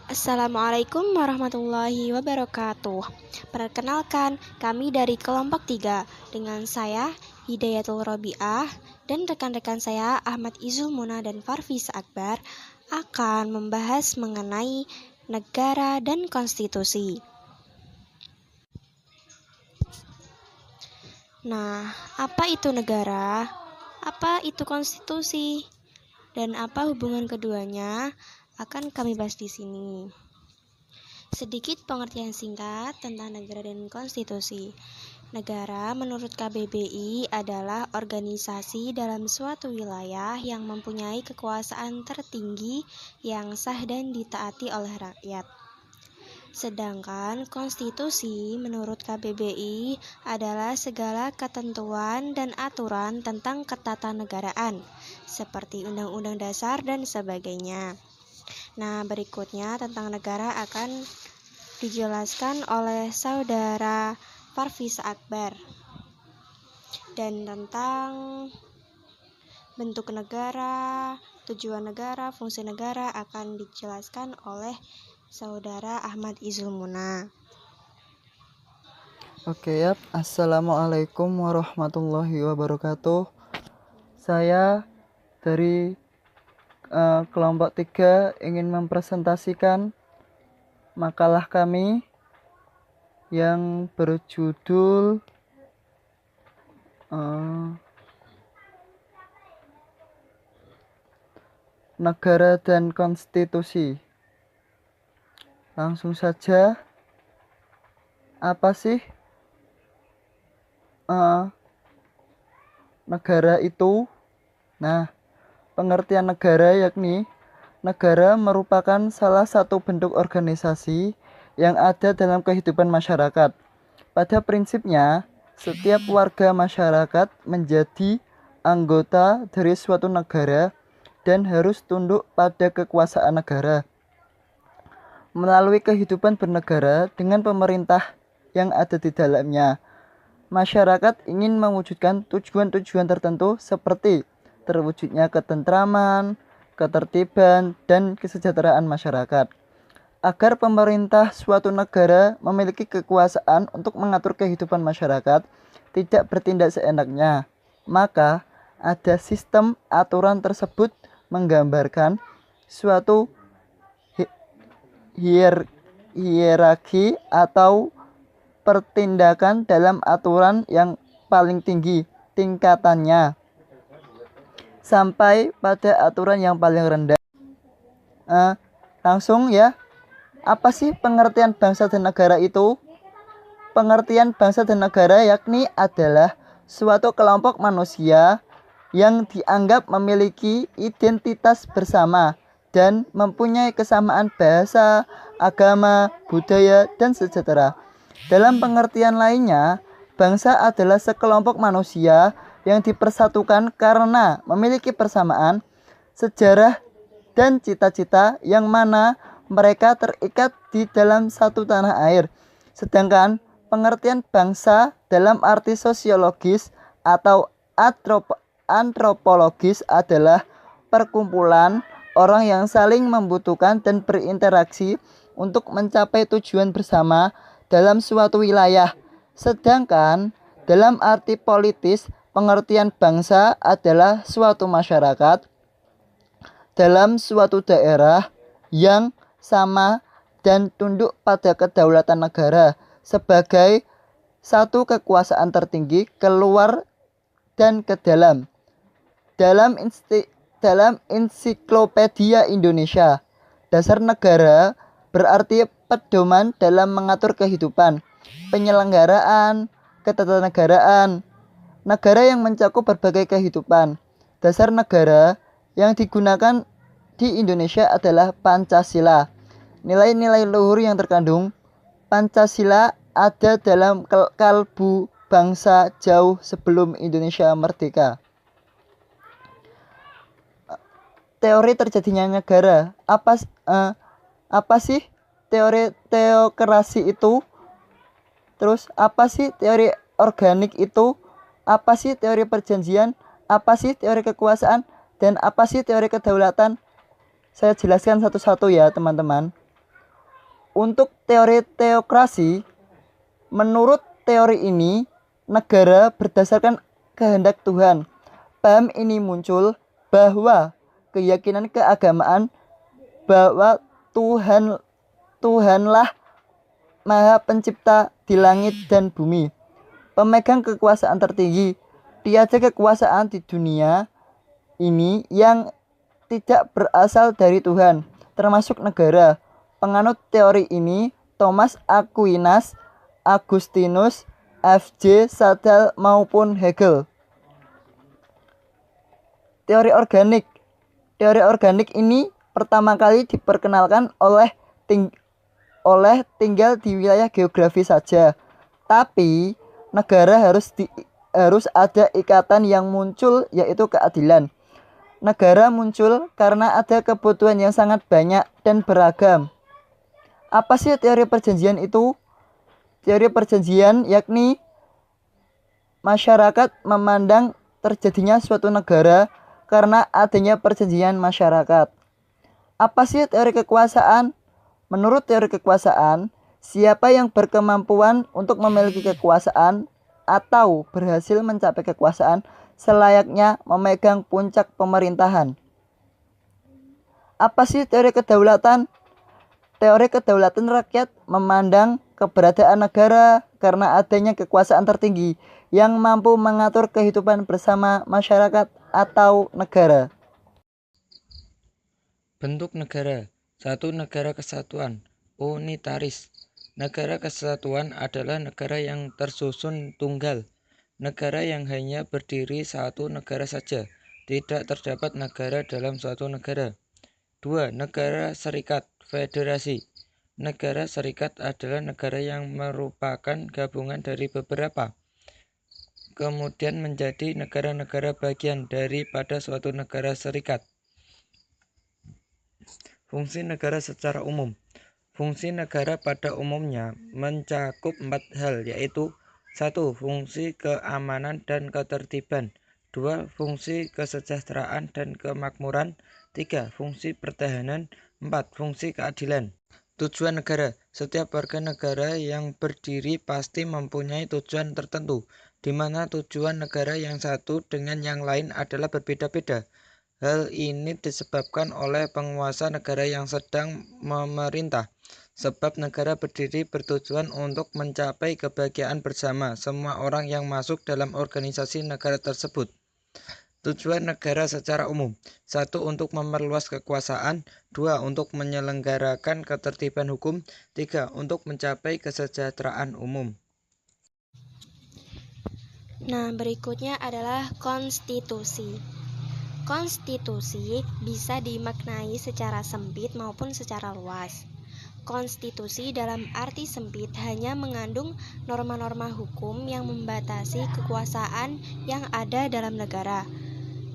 Assalamualaikum warahmatullahi wabarakatuh. Perkenalkan, kami dari kelompok 3 dengan saya Hidayatul Robiah dan rekan-rekan saya Ahmad Izul Muna dan Farfisa Akbar akan membahas mengenai negara dan konstitusi. Nah, apa itu negara? Apa itu konstitusi? Dan apa hubungan keduanya? Akan kami bahas di sini. Sedikit pengertian singkat tentang negara dan konstitusi. Negara menurut KBBI adalah organisasi dalam suatu wilayah yang mempunyai kekuasaan tertinggi yang sah dan ditaati oleh rakyat. Sedangkan konstitusi menurut KBBI adalah segala ketentuan dan aturan tentang ketatanegaraan, seperti Undang-Undang Dasar dan sebagainya. Nah, berikutnya tentang negara akan dijelaskan oleh saudara Farfisa Akbar. Dan tentang bentuk negara, tujuan negara, fungsi negara akan dijelaskan oleh saudara Ahmad Izul Muna. Oke ya, Assalamualaikum warahmatullahi wabarakatuh. Saya dari kelompok 3 ingin mempresentasikan makalah kami yang berjudul Negara dan Konstitusi. Langsung saja, apa sih negara itu? Nah, pengertian negara yakni negara merupakan salah satu bentuk organisasi yang ada dalam kehidupan masyarakat. Pada prinsipnya, setiap warga masyarakat menjadi anggota dari suatu negara dan harus tunduk pada kekuasaan negara. Melalui kehidupan bernegara dengan pemerintah yang ada di dalamnya, masyarakat ingin mewujudkan tujuan-tujuan tertentu seperti terwujudnya ketentraman, ketertiban, dan kesejahteraan masyarakat. Agar pemerintah suatu negara memiliki kekuasaan untuk mengatur kehidupan masyarakat, tidak bertindak seenaknya, maka ada sistem aturan tersebut menggambarkan suatu hierarki atau pertindakan dalam aturan yang paling tinggi tingkatannya sampai pada aturan yang paling rendah. Langsung ya, apa sih pengertian bangsa dan negara itu? Pengertian bangsa dan negara yakni adalah suatu kelompok manusia yang dianggap memiliki identitas bersama dan mempunyai kesamaan bahasa, agama, budaya, dan sejahtera. Dalam pengertian lainnya, bangsa adalah sekelompok manusia yang dipersatukan karena memiliki persamaan, sejarah, dan cita-cita yang mana mereka terikat di dalam satu tanah air. Sedangkan pengertian bangsa dalam arti sosiologis atau antropologis adalah perkumpulan orang yang saling membutuhkan dan berinteraksi untuk mencapai tujuan bersama dalam suatu wilayah. Sedangkan dalam arti politis, pengertian bangsa adalah suatu masyarakat dalam suatu daerah yang sama dan tunduk pada kedaulatan negara sebagai satu kekuasaan tertinggi keluar dan ke dalam. Dalam Ensiklopedia Indonesia, dasar negara berarti pedoman dalam mengatur kehidupan, penyelenggaraan, ketatanegaraan, negara yang mencakup berbagai kehidupan. Dasar negara yang digunakan di Indonesia adalah Pancasila. Nilai-nilai luhur yang terkandung Pancasila ada dalam kalbu bangsa jauh sebelum Indonesia merdeka. Teori terjadinya negara. Apa sih teori teokrasi itu? Terus apa sih teori organik itu? Apa sih teori perjanjian? Apa sih teori kekuasaan? Dan apa sih teori kedaulatan? Saya jelaskan satu-satu ya teman-teman. Untuk teori teokrasi, menurut teori ini, negara berdasarkan kehendak Tuhan. Paham ini muncul bahwa keyakinan keagamaan bahwa Tuhanlah Maha Pencipta di langit dan bumi, pemegang kekuasaan tertinggi. Tiada kekuasaan di dunia ini yang tidak berasal dari Tuhan, termasuk negara. Penganut teori ini Thomas Aquinas, Agustinus, F.J. Sadal maupun Hegel. Teori organik. Teori organik ini pertama kali diperkenalkan oleh tinggal di wilayah geografi saja. Tapi negara harus ada ikatan yang muncul, yaitu keadilan. Negara muncul karena ada kebutuhan yang sangat banyak dan beragam. Apa sih teori perjanjian itu? Teori perjanjian yakni masyarakat memandang terjadinya suatu negara karena adanya perjanjian masyarakat. Apa sih teori kekuasaan? Menurut teori kekuasaan, siapa yang berkemampuan untuk memiliki kekuasaan atau berhasil mencapai kekuasaan selayaknya memegang puncak pemerintahan. Apa sih teori kedaulatan? Teori kedaulatan rakyat memandang keberadaan negara karena adanya kekuasaan tertinggi yang mampu mengatur kehidupan bersama masyarakat atau negara. Bentuk negara. 1. Negara kesatuan, unitaris. Negara kesatuan adalah negara yang tersusun tunggal. Negara yang hanya berdiri satu negara saja. Tidak terdapat negara dalam suatu negara. 2. Negara serikat, federasi. Negara serikat adalah negara yang merupakan gabungan dari beberapa, kemudian menjadi negara-negara bagian daripada suatu negara serikat. Fungsi negara secara umum. Fungsi negara pada umumnya mencakup 4 hal, yaitu 1. Fungsi keamanan dan ketertiban. 2. Fungsi kesejahteraan dan kemakmuran. 3. Fungsi pertahanan. 4. Fungsi keadilan. Tujuan negara. Setiap warga negara yang berdiri pasti mempunyai tujuan tertentu, di mana tujuan negara yang satu dengan yang lain adalah berbeda-beda. Hal ini disebabkan oleh penguasa negara yang sedang memerintah. Sebab negara berdiri bertujuan untuk mencapai kebahagiaan bersama semua orang yang masuk dalam organisasi negara tersebut. Tujuan negara secara umum. 1. Untuk memperluas kekuasaan. 2. Untuk menyelenggarakan ketertiban hukum. 3. Untuk mencapai kesejahteraan umum. Nah, berikutnya adalah konstitusi. Konstitusi bisa dimaknai secara sempit maupun secara luas. Konstitusi dalam arti sempit hanya mengandung norma-norma hukum yang membatasi kekuasaan yang ada dalam negara.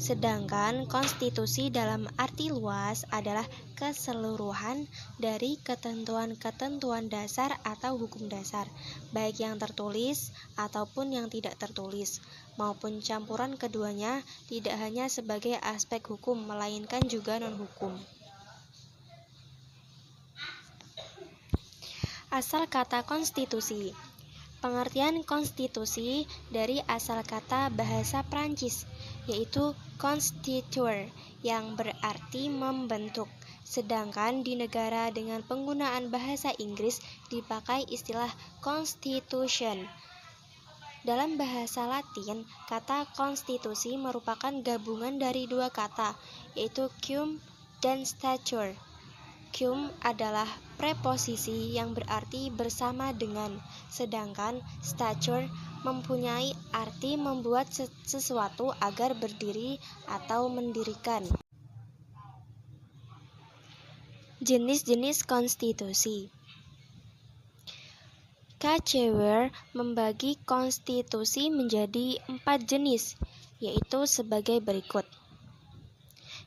Sedangkan konstitusi dalam arti luas adalah keseluruhan dari ketentuan-ketentuan dasar atau hukum dasar, baik yang tertulis ataupun yang tidak tertulis, maupun campuran keduanya, tidak hanya sebagai aspek hukum, melainkan juga non-hukum. Asal kata konstitusi. Pengertian konstitusi dari asal kata bahasa Prancis, yaitu constituer, yang berarti membentuk. Sedangkan di negara dengan penggunaan bahasa Inggris dipakai istilah constitution. Dalam bahasa Latin, kata konstitusi merupakan gabungan dari dua kata, yaitu cum dan stature. Cum adalah preposisi yang berarti bersama dengan, sedangkan stature mempunyai arti membuat sesuatu agar berdiri atau mendirikan. Jenis-jenis konstitusi. Kacewar membagi konstitusi menjadi 4 jenis, yaitu sebagai berikut.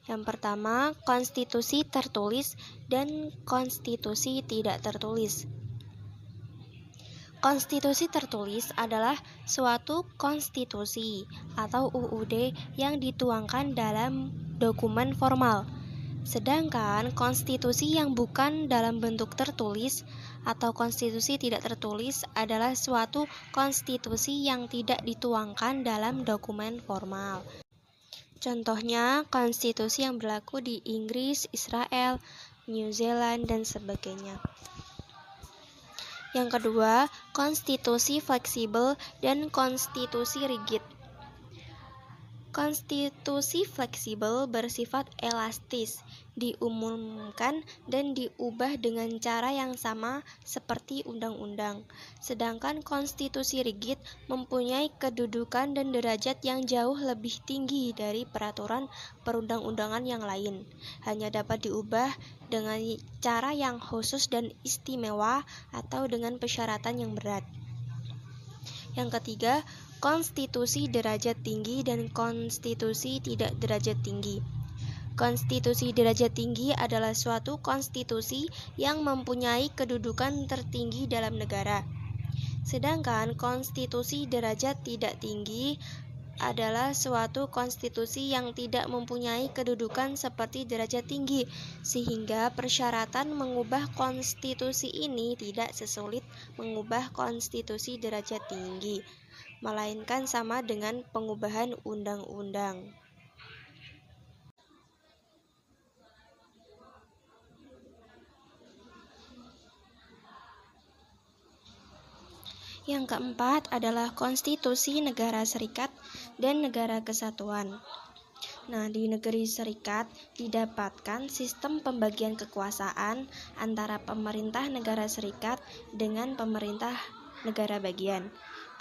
Yang pertama, konstitusi tertulis dan konstitusi tidak tertulis. Konstitusi tertulis adalah suatu konstitusi atau UUD yang dituangkan dalam dokumen formal. Sedangkan konstitusi yang bukan dalam bentuk tertulis atau konstitusi tidak tertulis adalah suatu konstitusi yang tidak dituangkan dalam dokumen formal. Contohnya, konstitusi yang berlaku di Inggris, Israel, New Zealand, dan sebagainya. Yang kedua, konstitusi fleksibel dan konstitusi rigid. Konstitusi fleksibel bersifat elastis, diumumkan dan diubah dengan cara yang sama seperti undang-undang. Sedangkan konstitusi rigid mempunyai kedudukan dan derajat yang jauh lebih tinggi dari peraturan perundang-undangan yang lain. Hanya dapat diubah dengan cara yang khusus dan istimewa atau dengan persyaratan yang berat. Yang ketiga, konstitusi derajat tinggi dan konstitusi tidak derajat tinggi. Konstitusi derajat tinggi adalah suatu konstitusi yang mempunyai kedudukan tertinggi dalam negara. Sedangkan konstitusi derajat tidak tinggi adalah suatu konstitusi yang tidak mempunyai kedudukan seperti derajat tinggi, sehingga persyaratan mengubah konstitusi ini tidak sesulit mengubah konstitusi derajat tinggi, melainkan sama dengan pengubahan undang-undang. Yang keempat adalah konstitusi negara serikat dan negara kesatuan. Nah, di negeri serikat didapatkan sistem pembagian kekuasaan antara pemerintah negara serikat dengan pemerintah negara bagian.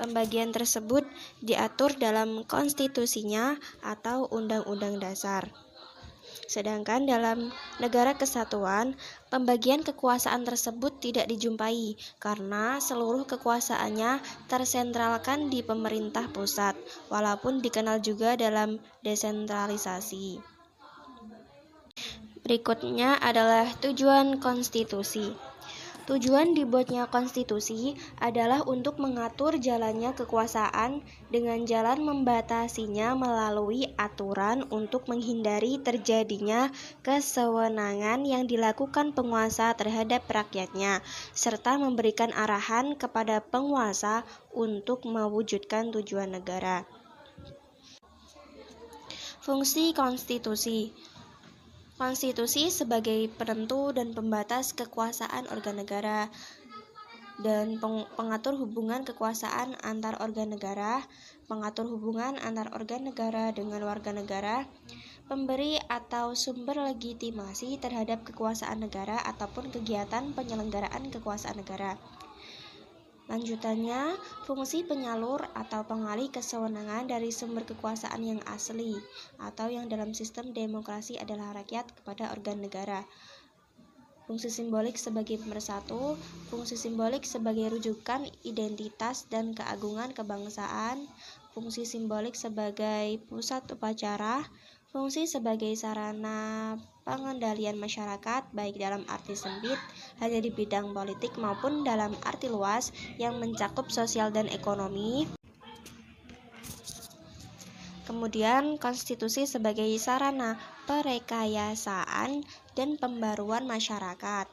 Pembagian tersebut diatur dalam konstitusinya atau undang-undang dasar. Sedangkan dalam negara kesatuan, pembagian kekuasaan tersebut tidak dijumpai karena seluruh kekuasaannya tersentralkan di pemerintah pusat, walaupun dikenal juga dalam desentralisasi. Berikutnya adalah tujuan konstitusi. Tujuan dibuatnya konstitusi adalah untuk mengatur jalannya kekuasaan dengan jalan membatasinya melalui aturan untuk menghindari terjadinya kesewenangan yang dilakukan penguasa terhadap rakyatnya, serta memberikan arahan kepada penguasa untuk mewujudkan tujuan negara. Fungsi konstitusi. Konstitusi sebagai penentu dan pembatas kekuasaan organ negara dan pengatur hubungan kekuasaan antar organ negara, pengatur hubungan antar organ negara dengan warga negara, pemberi atau sumber legitimasi terhadap kekuasaan negara ataupun kegiatan penyelenggaraan kekuasaan negara. Lanjutannya, fungsi penyalur atau pengalih kesewenangan dari sumber kekuasaan yang asli atau yang dalam sistem demokrasi adalah rakyat kepada organ negara. Fungsi simbolik sebagai pemersatu, fungsi simbolik sebagai rujukan identitas dan keagungan kebangsaan, fungsi simbolik sebagai pusat upacara, fungsi sebagai sarana pengendalian masyarakat baik dalam arti sempit hanya di bidang politik maupun dalam arti luas yang mencakup sosial dan ekonomi. Kemudian konstitusi sebagai sarana perekayasaan dan pembaruan masyarakat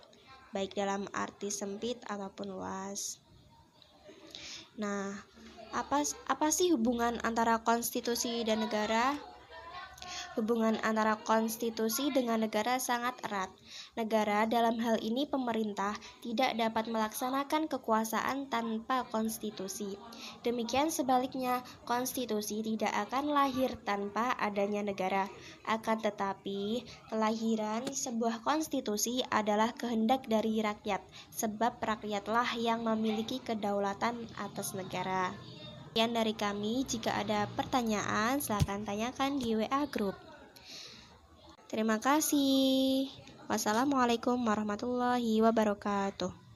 baik dalam arti sempit ataupun luas. Nah, apa sih hubungan antara konstitusi dan negara? Hubungan antara konstitusi dengan negara sangat erat. Negara, dalam hal ini pemerintah, tidak dapat melaksanakan kekuasaan tanpa konstitusi. Demikian sebaliknya, konstitusi tidak akan lahir tanpa adanya negara. Akan tetapi, kelahiran sebuah konstitusi adalah kehendak dari rakyat, sebab rakyatlah yang memiliki kedaulatan atas negara. Sekian dari kami. Jika ada pertanyaan, silakan tanyakan di WA Group. Terima kasih. Wassalamualaikum warahmatullahi wabarakatuh.